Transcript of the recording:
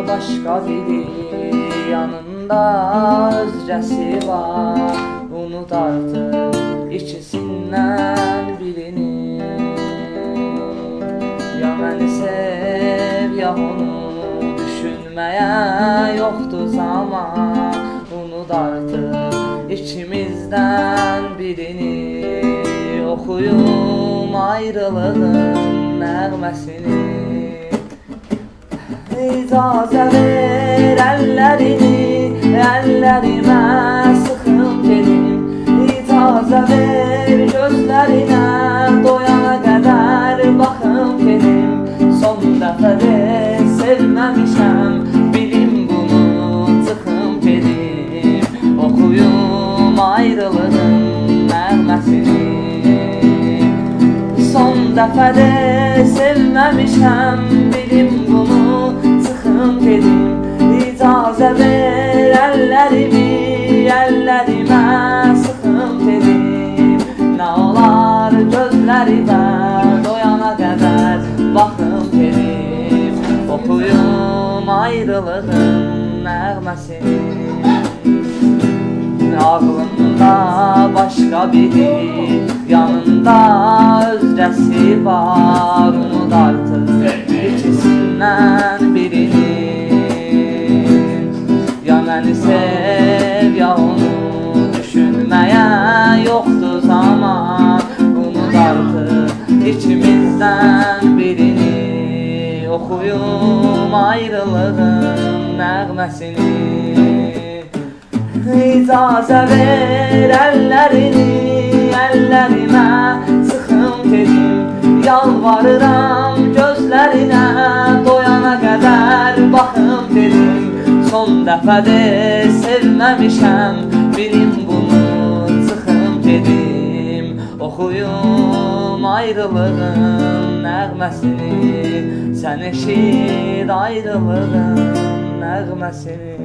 Başka biri yanında özcəsi var. Unut artık ikisindən birini. Ya məni sev ya onu, düşünməyə yoxdur zaman. Unut artık ikimizdən birini. Oxuyum ayrılığın nəğməsini. İcazə ver əllərimə sıxım gedim. İcazə ver gözlərinə doyana qədər baxım gedim. Son dəfə de sevməmişəm, bilim bunu çıxım gedim. Oxuyum ayrılığın nəğməsini. Son dəfə de sevməmişəm, bilim bunu çıxım gedim. İcazə ver əllərimə sıxım gedim. Nə olar gözlərimə doyana qədər baxım gedim. Oxuyum ayrılığın nəğməsini. Ağlımda başqa biri, yanında özcəsi var. Unut artık ikisindən birini. Ya məni sev ya onu, düşünməyə yoxdur zaman. Unut artık ikimizdən birini. Oxuyum ayrılığın nəğməsini. İcazə ver əllərimə sıxım gedim. Yalvarıram gözlərinə doyana qədər baxım gedim. Son dəfə de sevməmişəm, bilim bunu çıxım gedim. Oxuyum ayrılığın nəğməsini. Sən eşit ayrılığın nəğməsini.